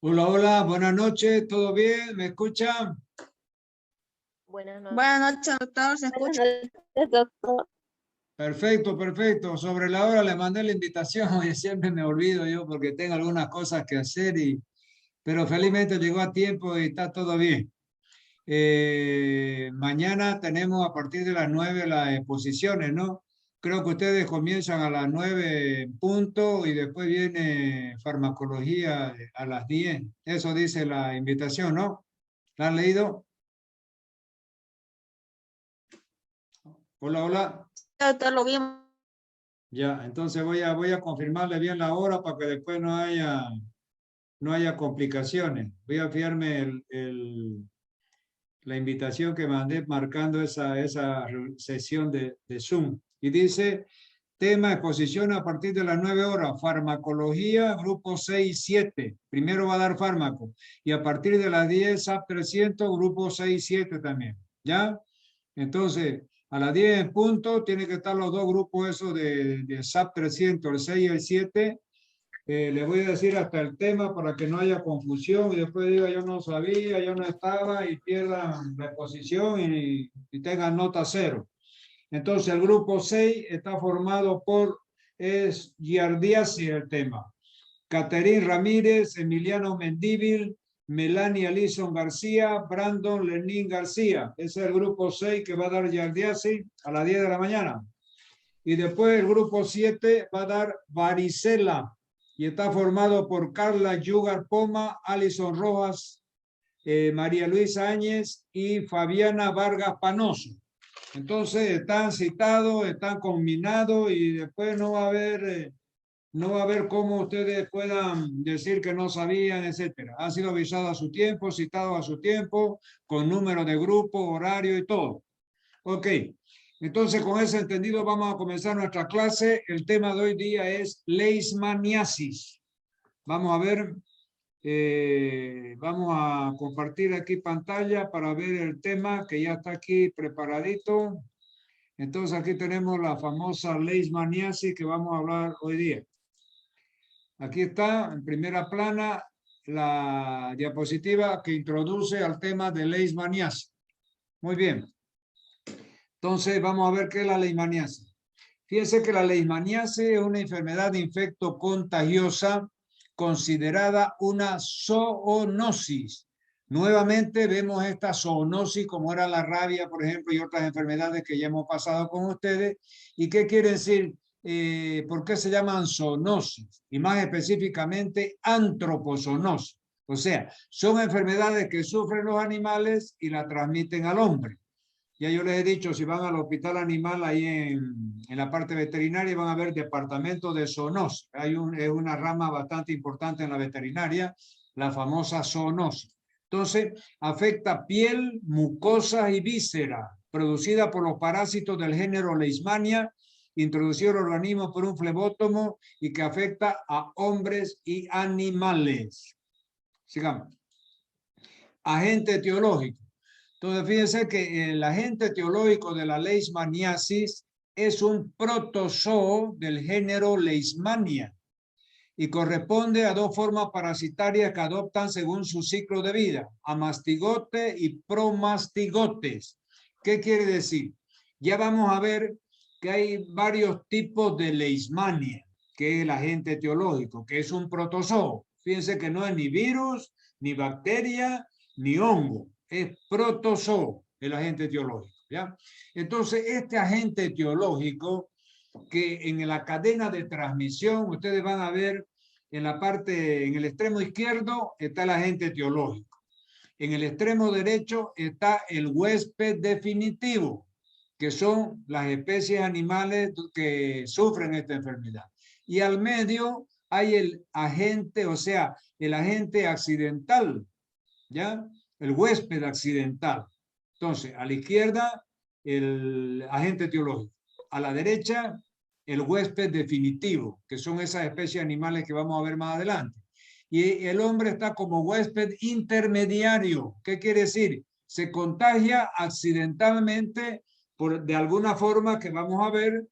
Hola, hola, buenas noches, ¿todo bien? ¿Me escuchan? Buenas noches. Buenas noches, doctor. ¿Se Buenas escucha? noches, doctor. Perfecto, perfecto. Sobre la hora le mandé la invitación y siempre me olvido yo porque tengo algunas cosas que hacer, pero felizmente llegó a tiempo y está todo bien. Mañana tenemos a partir de las 9 las exposiciones, ¿no? Creo que ustedes comienzan a las 9 en punto y después viene farmacología a las 10. Eso dice la invitación, ¿no? ¿La han leído? Hola, hola. Doctor, lo vimos. Ya, entonces voy a confirmarle bien la hora para que después no haya complicaciones. Voy a fiarme la invitación que mandé marcando esa sesión de Zoom. Y dice, tema exposición a partir de las 9 horas, farmacología, grupo 6 y 7. Primero va a dar fármaco. Y a partir de las 10, SAP 300, grupo 6 y 7 también. ¿Ya? Entonces, a las 10 en punto, tienen que estar los dos grupos esos de SAP 300, el 6 y el 7. Les voy a decir hasta el tema para que no haya confusión y después diga yo no sabía, yo no estaba y pierdan la exposición y tengan nota cero. Entonces, el grupo 6 está formado es Giardiasi el tema. Caterín Ramírez, Emiliano Mendívil, Melanie Alison García, Brandon Lenín García. Ese es el grupo 6 que va a dar Yardiasi a las 10 de la mañana. Y después el grupo 7 va a dar Varicela y está formado por Carla Yugar Poma, Alison Rojas, María Luisa Áñez y Fabiana Vargas Panoso. Entonces están citados, están combinados y después no va a haber cómo ustedes puedan decir que no sabían, etcétera. Ha sido avisado a su tiempo, citado a su tiempo, con número de grupo, horario y todo. Ok, entonces con ese entendido vamos a comenzar nuestra clase. El tema de hoy día es leishmaniasis. Vamos a ver, vamos a compartir aquí pantalla para ver el tema que ya está aquí preparadito. Entonces aquí tenemos la famosa leishmaniasis que vamos a hablar hoy día. Aquí está en primera plana la diapositiva que introduce al tema de leishmaniasis. Muy bien. Entonces vamos a ver qué es la leishmaniasis. Fíjense que la leishmaniasis es una enfermedad de infecto contagiosa considerada una zoonosis. Nuevamente vemos esta zoonosis como era la rabia, por ejemplo, y otras enfermedades que ya hemos pasado con ustedes. ¿Y qué quiere decir? ¿Por qué se llaman zoonosis? Y más específicamente antropozonosis. O sea, son enfermedades que sufren los animales y la transmiten al hombre. Ya yo les he dicho, si van al hospital animal ahí en la parte veterinaria van a ver departamento de zoonosis. Es una rama bastante importante en la veterinaria, la famosa zoonosis. Entonces, afecta piel, mucosas y vísceras, producida por los parásitos del género Leishmania, introducido al organismo por un flebótomo y que afecta a hombres y animales. Sigamos. Agente etiológico. Entonces, fíjense que el agente etiológico de la leishmaniasis es un protozoo del género Leishmania y corresponde a dos formas parasitarias que adoptan según su ciclo de vida, amastigote y promastigotes. ¿Qué quiere decir? Ya vamos a ver que hay varios tipos de Leishmania, que es el agente etiológico, que es un protozoo. Fíjense que no es ni virus, ni bacteria, ni hongo. Es protozoo el agente etiológico. ¿Ya? Entonces, este agente etiológico que en la cadena de transmisión, ustedes van a ver en la parte, en el extremo izquierdo está el agente etiológico. En el extremo derecho está el huésped definitivo, que son las especies animales que sufren esta enfermedad. Y al medio hay el agente, o sea, el agente accidental, ¿ya? El huésped accidental. Entonces, a la izquierda, el agente etiológico. A la derecha, el huésped definitivo, que son esas especies animales que vamos a ver más adelante. Y el hombre está como huésped intermediario. ¿Qué quiere decir? Se contagia accidentalmente de alguna forma que vamos a ver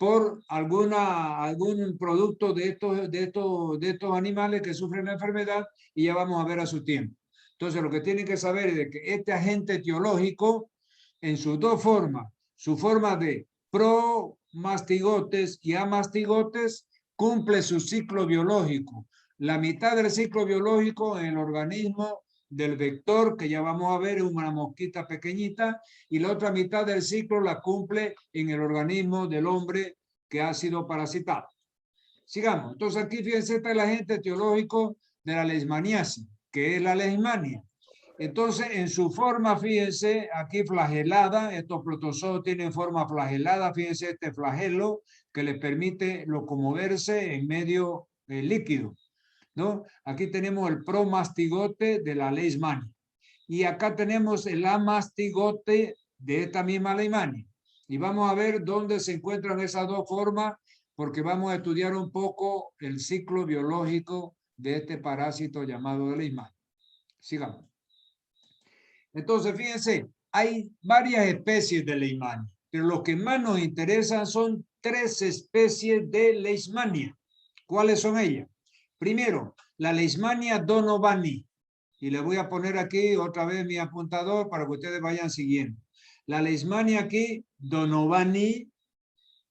por algún producto de estos animales que sufren la enfermedad, y ya vamos a ver a su tiempo. Entonces, lo que tienen que saber es de que este agente etiológico, en sus dos formas, su forma de promastigotes y amastigotes, cumple su ciclo biológico. La mitad del ciclo biológico en el organismo del vector, que ya vamos a ver, es una mosquita pequeñita, y la otra mitad del ciclo la cumple en el organismo del hombre que ha sido parasitado. Sigamos. Entonces aquí fíjense, está el agente etiológico de la leishmaniasis, que es la leishmania. Entonces, en su forma, fíjense, aquí flagelada, estos protozoos tienen forma flagelada, fíjense este flagelo que le permite locomoverse en medio líquido, ¿no? Aquí tenemos el promastigote de la leishmania. Y acá tenemos el amastigote de esta misma leishmania. Y vamos a ver dónde se encuentran esas dos formas, porque vamos a estudiar un poco el ciclo biológico de este parásito llamado leishmania. Sigamos. Entonces, fíjense, hay varias especies de leishmania, pero lo que más nos interesan son 3 especies de leishmania. ¿Cuáles son ellas? Primero, la leishmania donovani. Y le voy a poner aquí otra vez mi apuntador para que ustedes vayan siguiendo. La leishmania aquí, donovani,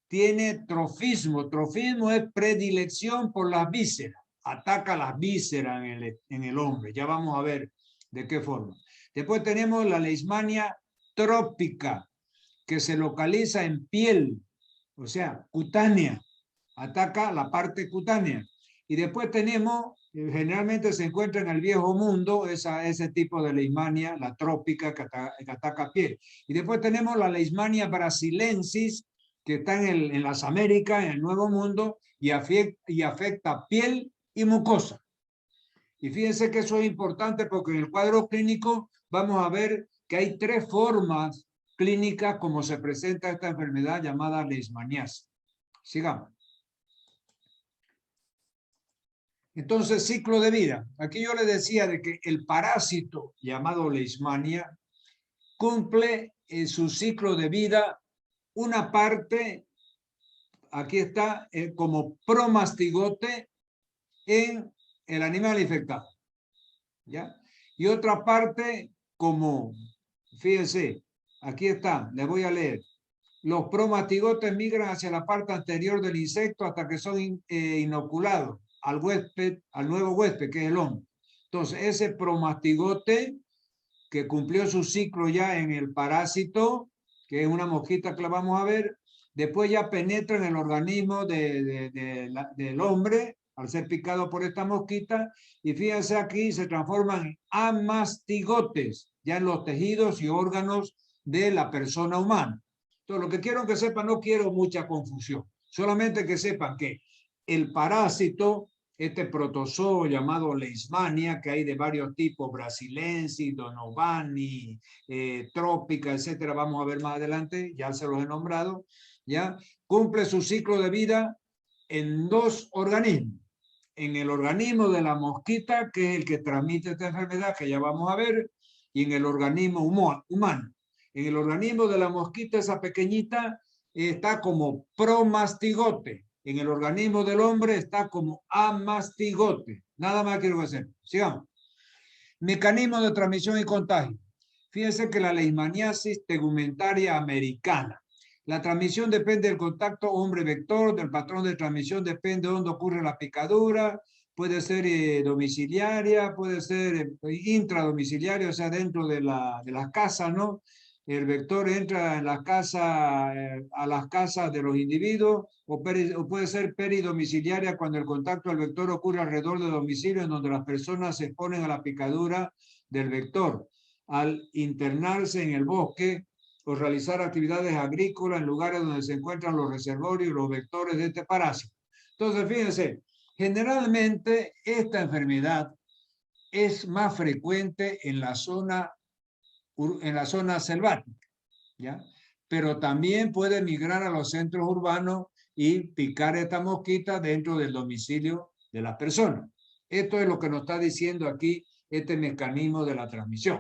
tiene trofismo. Trofismo es predilección por las vísceras. Ataca las vísceras en el hombre. Ya vamos a ver de qué forma. Después tenemos la leishmania trópica, que se localiza en piel, o sea, cutánea. Ataca la parte cutánea. Y después tenemos, generalmente se encuentra en el viejo mundo, ese tipo de leishmania, la trópica, que ataca piel. Y después tenemos la leishmania brasilensis, que está en las Américas, en el Nuevo Mundo, y afecta piel y mucosa. Y fíjense que eso es importante porque en el cuadro clínico vamos a ver que hay 3 formas clínicas como se presenta esta enfermedad llamada leishmaniasis. Sigamos. Entonces, ciclo de vida. Aquí yo les decía de que el parásito llamado leishmania cumple en su ciclo de vida una parte, aquí está, como promastigote en el animal infectado, ¿ya? Y otra parte como, fíjense, aquí está, les voy a leer. Los promastigotes migran hacia la parte anterior del insecto hasta que son inoculados al huésped, al nuevo huésped, que es el hombre. Entonces, ese promastigote que cumplió su ciclo ya en el parásito, que es una mosquita que la vamos a ver, después ya penetra en el organismo del hombre al ser picado por esta mosquita, y fíjense aquí, se transforman en amastigotes, ya en los tejidos y órganos de la persona humana. Entonces, lo que quiero que sepan, no quiero mucha confusión, solamente que sepan que el parásito, este protozoo llamado leishmania, que hay de varios tipos, brasilensis, donovani, trópica, etcétera, vamos a ver más adelante, ya se los he nombrado, ya cumple su ciclo de vida en 2 organismos. En el organismo de la mosquita, que es el que transmite esta enfermedad, que ya vamos a ver, y en el organismo humano. En el organismo de la mosquita, esa pequeñita, está como promastigote. En el organismo del hombre está como amastigote. Nada más quiero hacer. Sigamos. Mecanismo de transmisión y contagio. Fíjense que la leishmaniasis tegumentaria americana. La transmisión depende del contacto hombre-vector, del patrón de transmisión depende de dónde ocurre la picadura, puede ser domiciliaria, puede ser intradomiciliaria, o sea, dentro de la casa, ¿no? El vector entra en la casa, a las casas de los individuos, o puede ser peridomiciliaria cuando el contacto del vector ocurre alrededor del domicilio en donde las personas se exponen a la picadura del vector. Al internarse en el bosque, o realizar actividades agrícolas en lugares donde se encuentran los reservorios y los vectores de este parásito. Entonces, fíjense, generalmente esta enfermedad es más frecuente en la zona selvática, ¿ya? Pero también puede migrar a los centros urbanos y picar esta mosquita dentro del domicilio de la persona. Esto es lo que nos está diciendo aquí este mecanismo de la transmisión.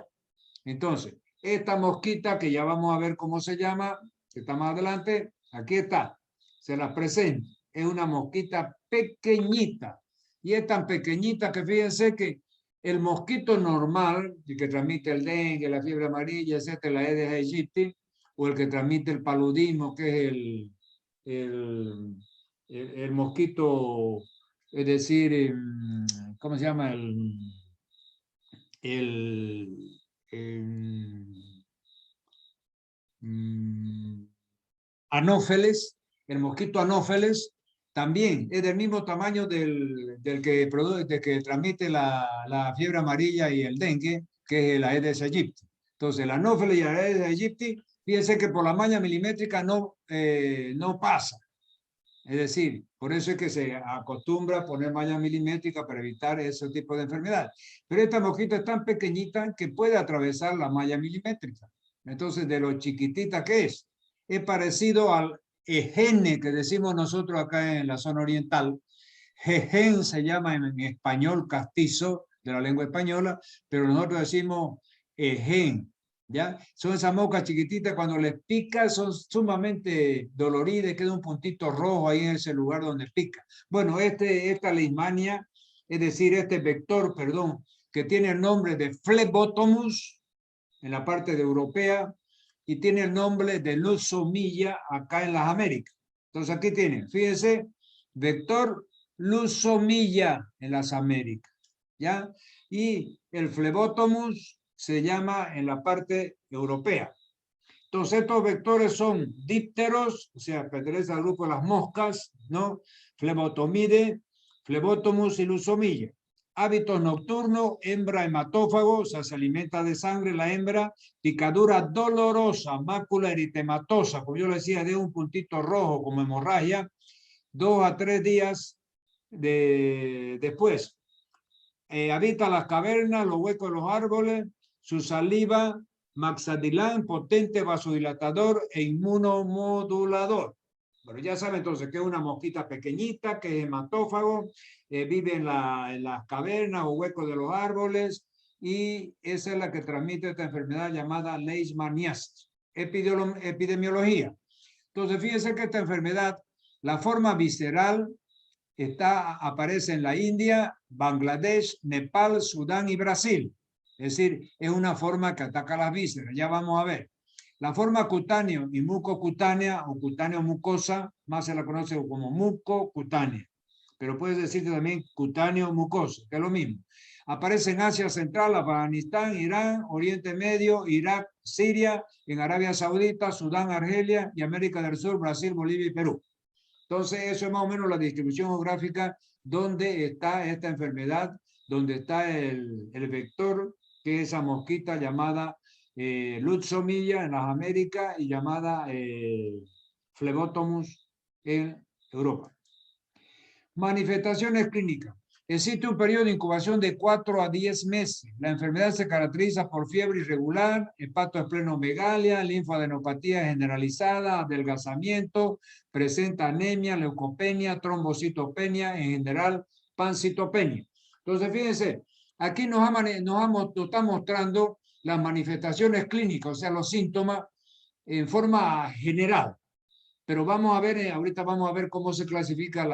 Entonces, esta mosquita, que ya vamos a ver cómo se llama, que está más adelante, aquí está. se las presento. Es una mosquita pequeñita. Y es tan pequeñita que fíjense que el mosquito normal, el que transmite el dengue, la fiebre amarilla, etcétera, la Aedes aegypti, o el que transmite el paludismo, que es el mosquito, es decir, ¿cómo se llama? Anófeles, el mosquito anófeles, también es del mismo tamaño del que transmite la fiebre amarilla y el dengue, que es el Aedes aegypti. Entonces, el anófeles y el Aedes aegypti, fíjense que por la malla milimétrica no pasa. Es decir, por eso es que se acostumbra a poner malla milimétrica para evitar ese tipo de enfermedad. Pero esta mosquita es tan pequeñita que puede atravesar la malla milimétrica. Entonces, de lo chiquitita que es parecido al ejene que decimos nosotros acá en la zona oriental. Jején se llama en español castizo de la lengua española, pero nosotros decimos ején. ¿Ya? Son esas moscas chiquititas, cuando les pica son sumamente doloridas, queda un puntito rojo ahí en ese lugar donde pica. Bueno, esta leishmania, es decir, este vector, perdón, que tiene el nombre de Phlebotomus en la parte de europea y tiene el nombre de Lusomilla acá en las Américas. Entonces aquí tienen, fíjense, vector Lusomilla en las Américas, ¿ya? Y el Phlebotomus se llama en la parte europea. Entonces estos vectores son dípteros, o sea, pertenecen al grupo de las moscas, ¿no? Flebotomide, Phlebotomus y Lusomilla. Hábitos nocturnos, hembra hematófago, o sea, se alimenta de sangre la hembra, picadura dolorosa, mácula eritematosa, como yo le decía, de un puntito rojo como hemorragia, 2 a 3 días después. Habita las cavernas, los huecos de los árboles, su saliva, maxadilán, potente vasodilatador e inmunomodulador. Bueno, ya saben entonces que es una mosquita pequeñita, que es hematófago, vive en las cavernas o huecos de los árboles, y esa es la que transmite esta enfermedad llamada leishmaniasis. Epidemiología. Entonces, fíjense que esta enfermedad, la forma visceral, aparece en la India, Bangladesh, Nepal, Sudán y Brasil. Es decir, es una forma que ataca las vísceras. Ya vamos a ver. La forma cutáneo y mucocutánea o cutáneo-mucosa, más se la conoce como mucocutánea, pero puedes decir también cutáneo-mucosa, que es lo mismo. Aparece en Asia Central, Afganistán, Irán, Oriente Medio, Irak, Siria, en Arabia Saudita, Sudán, Argelia y América del Sur, Brasil, Bolivia y Perú. Entonces, eso es más o menos la distribución geográfica donde está esta enfermedad, donde está el vector, que es esa mosquita llamada Lusomilla en las Américas y llamada Phlebotomus en Europa. Manifestaciones clínicas. Existe un periodo de incubación de 4 a 10 meses. La enfermedad se caracteriza por fiebre irregular, hepatoesplenomegalia, linfadenopatía generalizada, adelgazamiento, presenta anemia, leucopenia, trombocitopenia, en general pancitopenia. Entonces, fíjense, aquí nos está mostrando las manifestaciones clínicas, o sea, los síntomas en forma general. Pero vamos a ver, ahorita vamos a ver cómo se clasifica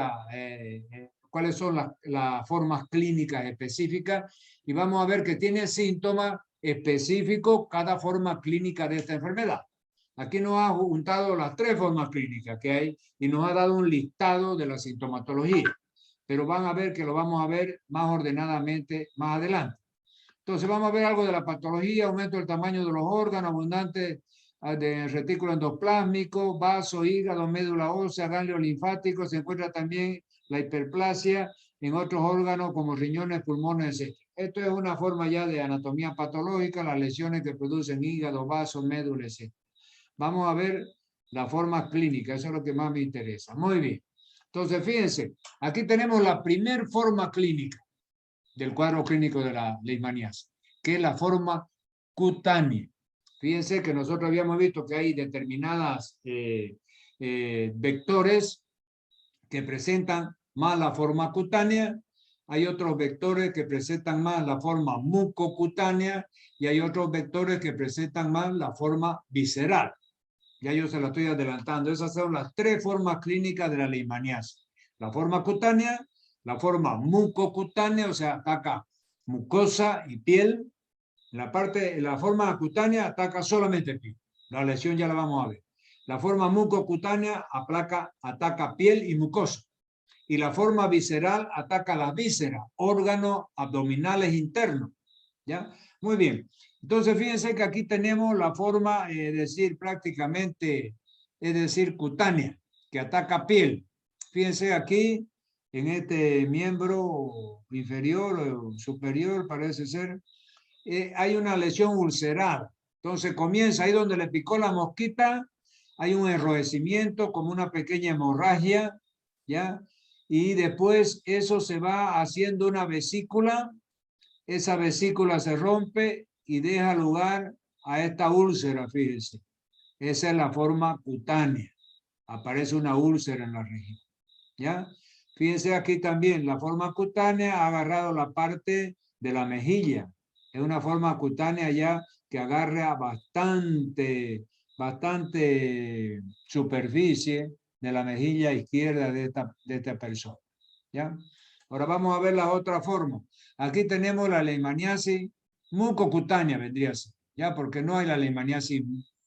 cuáles son las formas clínicas específicas, y vamos a ver que tiene síntomas específicos cada forma clínica de esta enfermedad. Aquí nos ha juntado las 3 formas clínicas que hay y nos ha dado un listado de la sintomatología, pero van a ver que lo vamos a ver más ordenadamente más adelante. Entonces vamos a ver algo de la patología: aumento del tamaño de los órganos, abundante de retículo endoplásmico, vaso, hígado, médula ósea, ganglio linfático. Se encuentra también la hiperplasia en otros órganos como riñones, pulmones, etc. Esto es una forma ya de anatomía patológica, las lesiones que producen hígado, vaso, médula, etc. Vamos a ver la forma clínica, eso es lo que más me interesa. Muy bien. Entonces, fíjense, aquí tenemos la primer forma clínica del cuadro clínico de la leishmaniasis, que es la forma cutánea. Fíjense que nosotros habíamos visto que hay determinadas vectores que presentan más la forma cutánea, hay otros vectores que presentan más la forma mucocutánea y hay otros vectores que presentan más la forma visceral. Ya yo se la estoy adelantando. Esas son las tres formas clínicas de la leishmaniasis. La forma cutánea, la forma mucocutánea, o sea, ataca mucosa y piel. La forma cutánea ataca solamente piel. La lesión ya la vamos a ver. La forma mucocutánea ataca piel y mucosa. Y la forma visceral ataca las vísceras, órganos abdominales internos. ¿Ya? Muy bien. Entonces, fíjense que aquí tenemos la forma, prácticamente, es decir, cutánea, que ataca piel. Fíjense aquí, en este miembro inferior o superior, parece ser, hay una lesión ulcerada. Entonces comienza ahí donde le picó la mosquita, hay un enrojecimiento, como una pequeña hemorragia, ¿ya? Y después eso se va haciendo una vesícula, esa vesícula se rompe y deja lugar a esta úlcera, fíjense. Esa es la forma cutánea. Aparece una úlcera en la región, ¿ya? Fíjense aquí también, la forma cutánea ha agarrado la parte de la mejilla. Es una forma cutánea ya que agarra bastante superficie de la mejilla izquierda de esta persona, ¿ya? Ahora vamos a ver la otra forma. Aquí tenemos la leishmaniasis mucocutánea, vendría a ser, ¿ya? Porque no hay la leishmaniasis.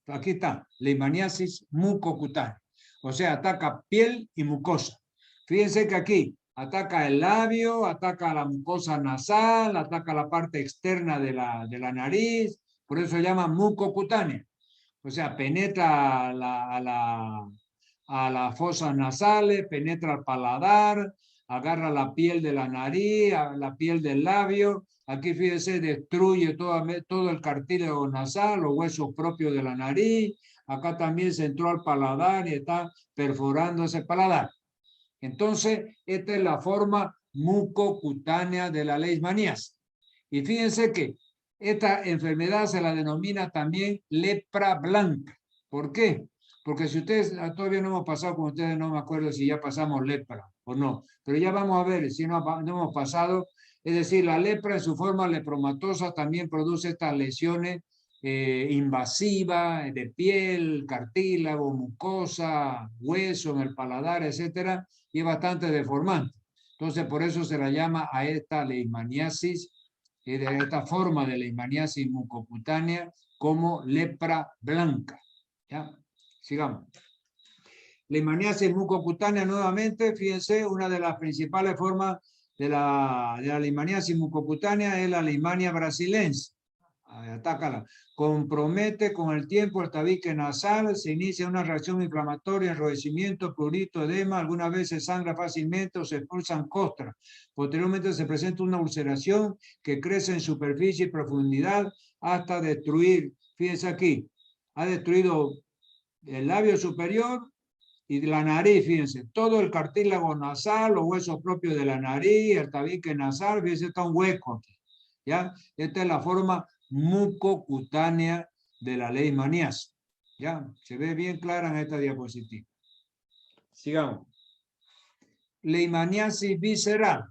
Aquí está, leishmaniasis mucocutánea. O sea, ataca piel y mucosa. Fíjense que aquí ataca el labio, ataca la mucosa nasal, ataca la parte externa de la nariz, por eso se llama mucocutánea. O sea, penetra a las fosas nasales, penetra al paladar, agarra la piel de la nariz, la piel del labio. Aquí, fíjense, destruye todo el cartílago nasal, los huesos propios de la nariz. Acá también se entró al paladar y está perforando ese paladar. Entonces, esta es la forma mucocutánea de la leishmaniasis. Y fíjense que esta enfermedad se la denomina también lepra blanca. ¿Por qué? Porque si ustedes, todavía no hemos pasado con ustedes, no me acuerdo si ya pasamos lepra o no, pero ya vamos a ver si no hemos pasado. Es decir, la lepra en su forma lepromatosa también produce estas lesiones invasivas de piel, cartílago, mucosa, hueso en el paladar, etcétera, y es bastante deformante. Entonces, por eso se la llama a esta leishmaniasis, de esta forma de leishmaniasis mucocutánea, como lepra blanca. ¿Ya? Sigamos. Leishmaniasis mucocutánea, nuevamente, fíjense, una de las principales formas de la leishmaniasis mucocutánea es la leishmania brasilense. Atácala. Compromete con el tiempo el tabique nasal, se inicia una reacción inflamatoria, enrojecimiento, prurito, edema, algunas veces sangra fácilmente o se expulsan costras. Posteriormente se presenta una ulceración que crece en superficie y profundidad hasta destruir, fíjense aquí, ha destruido el labio superior y la nariz, fíjense, todo el cartílago nasal, los huesos propios de la nariz, el tabique nasal, fíjense, está un hueco aquí, ¿ya? Esta es la forma mucocutánea de la leishmaniasis. Ya, se ve bien clara en esta diapositiva. Sigamos. Leishmaniasis visceral.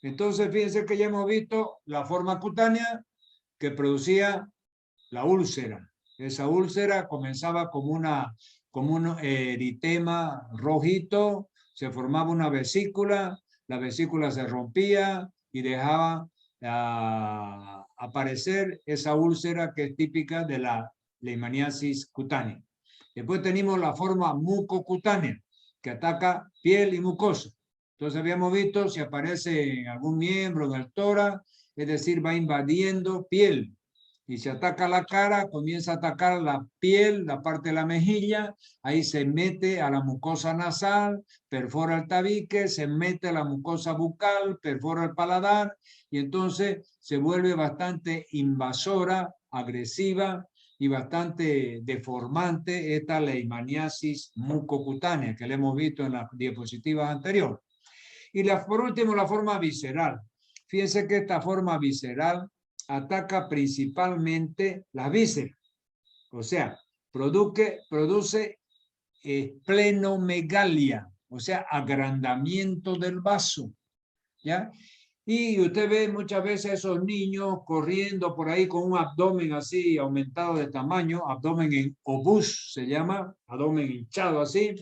Entonces, fíjense que ya hemos visto la forma cutánea que producía la úlcera. Esa úlcera comenzaba como un eritema rojito, se formaba una vesícula, la vesícula se rompía y dejaba aparecer esa úlcera que es típica de la leishmaniasis cutánea. Después tenemos la forma mucocutánea, que ataca piel y mucosa. Entonces habíamos visto si aparece en algún miembro, en el tórax, es decir, va invadiendo piel. Y si ataca la cara, comienza a atacar la piel, la parte de la mejilla, ahí se mete a la mucosa nasal, perfora el tabique, se mete a la mucosa bucal, perfora el paladar, y entonces se vuelve bastante invasora, agresiva y bastante deformante esta leishmaniasis mucocutánea que le hemos visto en las diapositivas anteriores. Y por último, la forma visceral. Fíjense que esta forma visceral ataca principalmente las vísceras, o sea, produce esplenomegalia, o sea, agrandamiento del vaso, ¿ya? Y usted ve muchas veces esos niños corriendo por ahí con un abdomen así aumentado de tamaño, abdomen en obús se llama, abdomen hinchado así,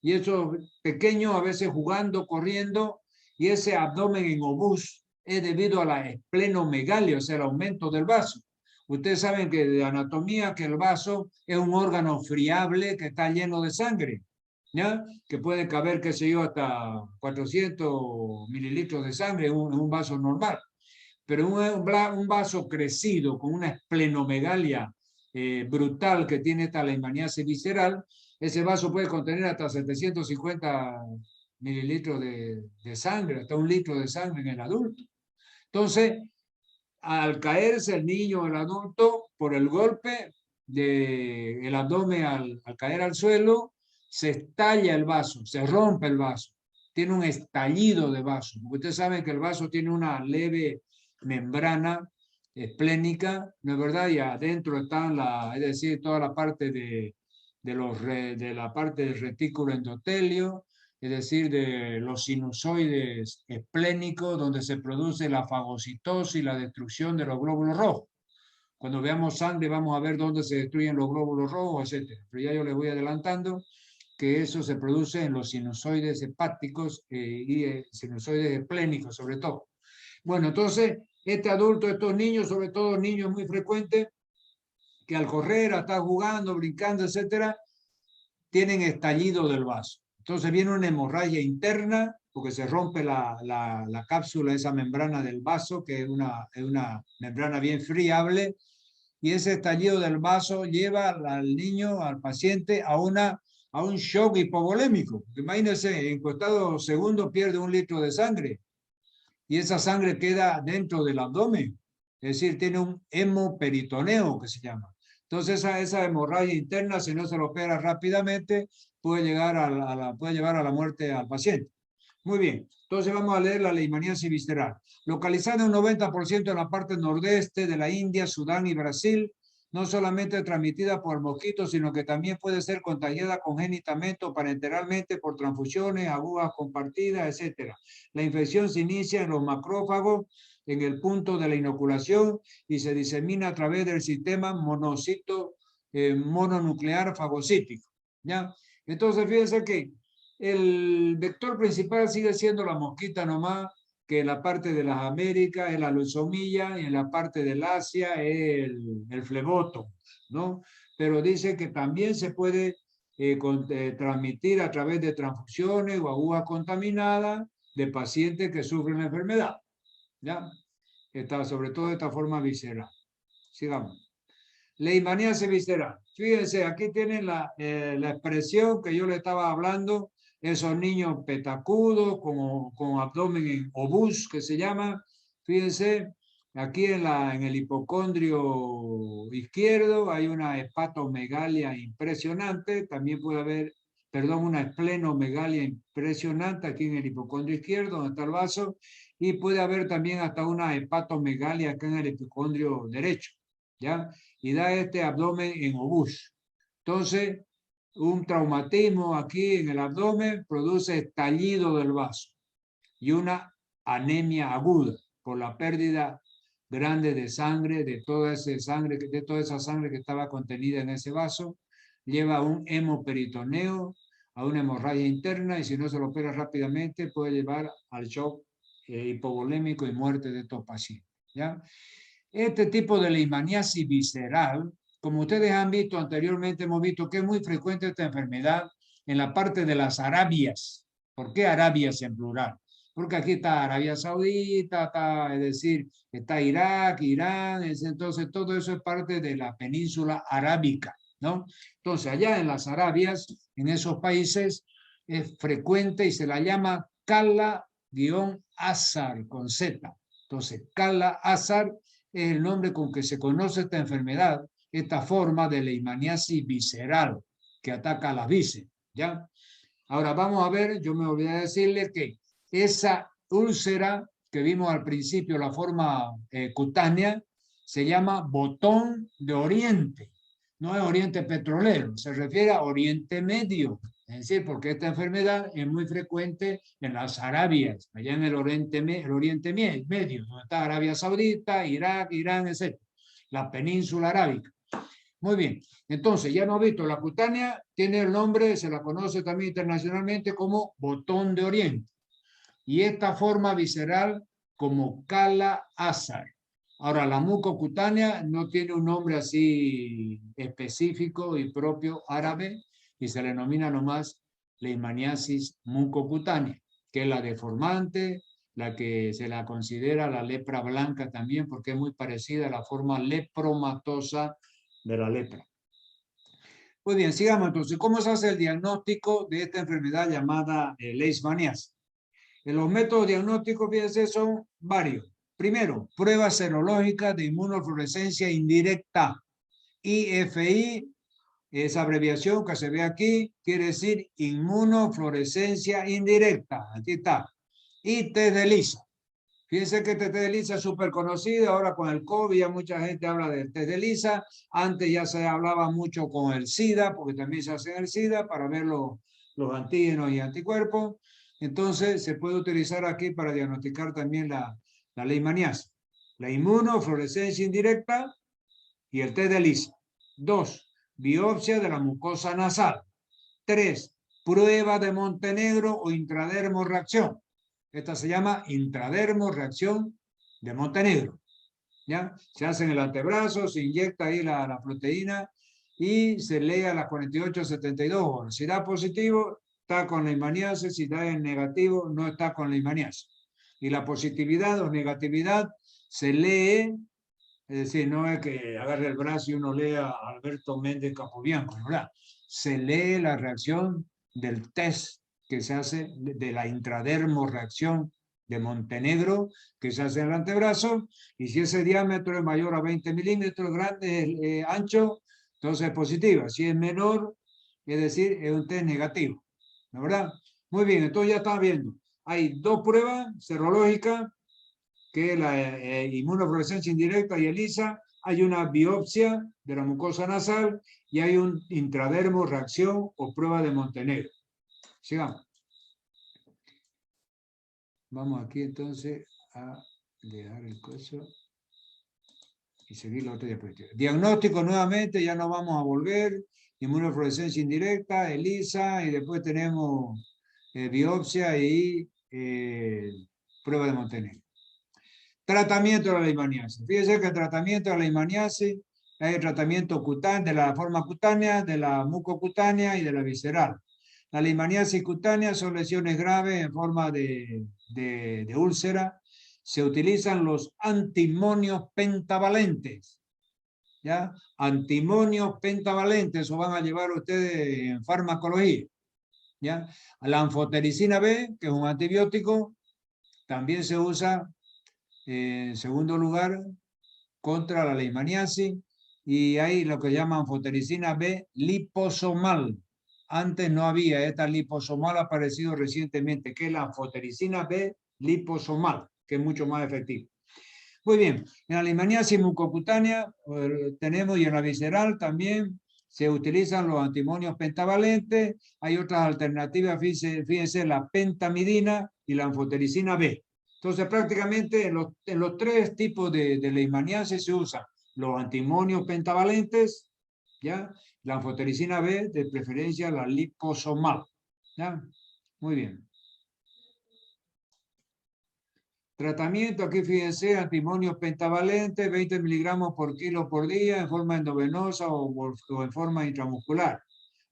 y esos pequeños a veces jugando, corriendo, y ese abdomen en obús es debido a la esplenomegalia, o sea, el aumento del vaso. Ustedes saben que de anatomía que el vaso es un órgano friable que está lleno de sangre, ¿ya? Que puede caber, qué sé yo, hasta 400 mililitros de sangre en un vaso normal. Pero un vaso crecido con una esplenomegalia brutal que tiene esta leishmaniasis visceral, ese vaso puede contener hasta 750 mililitros de sangre, hasta 1 litro de sangre en el adulto. Entonces, al caerse el niño o el adulto por el golpe del abdomen al caer al suelo, se estalla el vaso, se rompe el vaso, tiene un estallido de vaso. Ustedes saben que el vaso tiene una leve membrana esplénica, ¿no es verdad? Y adentro está es decir, toda la parte de la parte del retículo endotelio, es decir, de los sinusoides esplénicos, donde se produce la fagocitosis y la destrucción de los glóbulos rojos. Cuando veamos sangre vamos a ver dónde se destruyen los glóbulos rojos, etc. Pero ya yo les voy adelantando que eso se produce en los sinusoides hepáticos y sinusoides esplénicos sobre todo. Bueno, entonces, este adulto, estos niños, sobre todo niños muy frecuentes, que al correr, a estar jugando, brincando, etcétera, tienen estallido del vaso. Entonces viene una hemorragia interna, porque se rompe la cápsula, esa membrana del vaso, que es una membrana bien friable, y ese estallido del vaso lleva al niño, al paciente, a un shock hipovolémico. Imagínense, en costado segundo pierde 1 litro de sangre, y esa sangre queda dentro del abdomen, es decir, tiene un hemoperitoneo que se llama. Entonces esa hemorragia interna, si no se lo opera rápidamente, puede llevar a la muerte al paciente. Muy bien, entonces vamos a leer la leishmaniasis visceral. Localizada en un 90% en la parte nordeste de la India, Sudán y Brasil, no solamente transmitida por mosquitos, sino que también puede ser contagiada congénitamente o parenteralmente por transfusiones, agujas compartidas, etc. La infección se inicia en los macrófagos en el punto de la inoculación y se disemina a través del sistema mononuclear fagocítico, ¿ya? Entonces, fíjense que el vector principal sigue siendo la mosquita nomás, que en la parte de las Américas es la leucemia y en la parte del Asia es el fleboto, ¿no? Pero dice que también se puede transmitir a través de transfusiones o agujas contaminadas de pacientes que sufren la enfermedad, ¿ya? Sobre todo de esta forma visceral. Sigamos. Leishmaniasis visceral. Fíjense, aquí tienen la expresión que yo le estaba hablando, esos niños petacudos con abdomen en obús, que se llama. Fíjense, aquí en el hipocondrio izquierdo hay una hepatomegalia impresionante, también puede haber, una esplenomegalia impresionante aquí en el hipocondrio izquierdo, donde está el vaso, y puede haber también hasta una hepatomegalia acá en el hipocondrio derecho, ¿ya? Y da este abdomen en obús. Entonces, un traumatismo aquí en el abdomen produce estallido del vaso y una anemia aguda por la pérdida grande de sangre, de toda esa sangre que estaba contenida en ese vaso, lleva a un hemoperitoneo, a una hemorragia interna, y si no se lo opera rápidamente puede llevar al shock hipovolémico y muerte de estos pacientes, ¿ya? Este tipo de leishmaniasis visceral, como ustedes han visto anteriormente, hemos visto que es muy frecuente esta enfermedad en la parte de las Arabias. ¿Por qué Arabias en plural? Porque aquí está Arabia Saudita, es decir, está Irak, Irán, entonces todo eso es parte de la península arábica, ¿no? Entonces allá en las Arabias, en esos países, es frecuente y se la llama Kala-Azar con Z. Entonces, Kala-Azar es el nombre con que se conoce esta enfermedad, esta forma de leishmaniasis visceral que ataca a las vísceras, ¿ya? Ahora vamos a ver, yo me olvidé decirle que esa úlcera que vimos al principio, la forma cutánea, se llama botón de Oriente. No es Oriente Petrolero, se refiere a Oriente Medio, Es decir, porque esta enfermedad es muy frecuente en las Arabias, allá en el Oriente Medio, donde está Arabia Saudita, Irak, Irán, etc. La península arábica. Muy bien, entonces ya hemos visto, la cutánea tiene el nombre, se la conoce también internacionalmente como botón de Oriente. Y esta forma visceral como Kala Azar. Ahora, la mucocutánea no tiene un nombre así específico y propio árabe y se le denomina nomás leishmaniasis mucocutánea, que es la deformante, la que se la considera la lepra blanca también, porque es muy parecida a la forma lepromatosa de la lepra. Muy bien, sigamos entonces. ¿Cómo se hace el diagnóstico de esta enfermedad llamada leishmaniasis? Los métodos diagnósticos, fíjense, son varios. Primero, prueba serológica de inmunofluorescencia indirecta. IFI, esa abreviación que se ve aquí, quiere decir inmunofluorescencia indirecta. Aquí está. Y test de ELISA. Fíjense que este test de ELISA es súper conocido. Ahora con el COVID ya mucha gente habla del test de ELISA. Antes ya se hablaba mucho con el SIDA, porque también se hace el SIDA para ver los antígenos y anticuerpos. Entonces, se puede utilizar aquí para diagnosticar también la leishmaniasis. La inmunofluorescencia indirecta y el test de ELISA. 2. Biopsia de la mucosa nasal. 3. Prueba de Montenegro o intradermorreacción. Esta se llama intradermorreacción de Montenegro. ¿Ya? Se hace en el antebrazo, se inyecta ahí la proteína y se lee a las 48-72 horas. Si da positivo, está con leishmaniasis, si da en negativo, no está con leishmaniasis. Y la positividad o negatividad se lee, es decir, no es que agarre el brazo y uno lea a Alberto Méndez Capobianco, ¿verdad? Se lee la reacción del test que se hace de la intradermorreacción de Montenegro, que se hace en el antebrazo, y si ese diámetro es mayor a 20 milímetros, grande, ancho, entonces es positiva. Si es menor, es decir, es un test negativo. ¿No, verdad? Muy bien, entonces ya están viendo. Hay dos pruebas serológicas, que es la inmunofluorescencia indirecta y ELISA. Hay una biopsia de la mucosa nasal y hay un intradermorreacción o prueba de Montenegro. Sigamos. Vamos aquí entonces a dejar el coso y seguir la otra diapositiva. Diagnóstico nuevamente, ya no vamos a volver. Inmunofluorescencia indirecta, ELISA, y después tenemos biopsia y prueba de Montenegro. Tratamiento de la leishmaniasis. Fíjense que el tratamiento de la leishmaniasis es el tratamiento cutáneo, de la forma cutánea, de la mucocutánea y de la visceral. La leishmaniasis cutánea son lesiones graves en forma de úlcera. Se utilizan los antimonios pentavalentes. ¿Ya? Antimonios pentavalentes, eso van a llevar ustedes en farmacología. ¿Ya? La anfotericina B, que es un antibiótico, también se usa en segundo lugar contra la leishmaniasis, y hay lo que llaman anfotericina B liposomal. Antes no había, esta liposomal ha aparecido recientemente, que es la anfotericina B liposomal, que es mucho más efectiva. Muy bien, en la leishmaniasis mucocutánea tenemos, y en la visceral también se utilizan los antimonios pentavalentes. Hay otras alternativas, fíjense, la pentamidina y la anfotericina B. Entonces, prácticamente en los tres tipos de leishmaniasis se usan los antimonios pentavalentes, ¿ya? La anfotericina B, de preferencia la liposomal, ¿ya? Muy bien. Tratamiento, aquí fíjense, antimonios pentavalentes, 20 miligramos por kilo por día, en forma endovenosa o en forma intramuscular.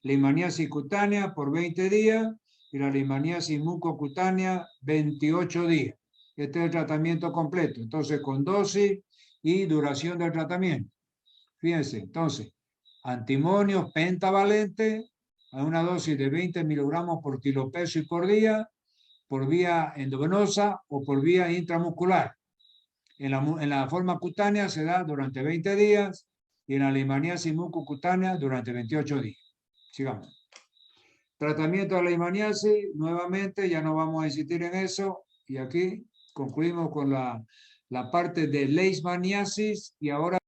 Leishmaniasis cutánea por 20 días y la leishmaniasis mucocutánea 28 días. Este es el tratamiento completo, entonces con dosis y duración del tratamiento. Fíjense, entonces, antimonios pentavalentes a una dosis de 20 miligramos por kilo peso y por día, por vía endovenosa o por vía intramuscular. En la forma cutánea se da durante 20 días y en la leishmaniasis mucocutánea durante 28 días. Sigamos. Tratamiento de la leishmaniasis, nuevamente, ya no vamos a insistir en eso, y aquí concluimos con la parte de leishmaniasis y ahora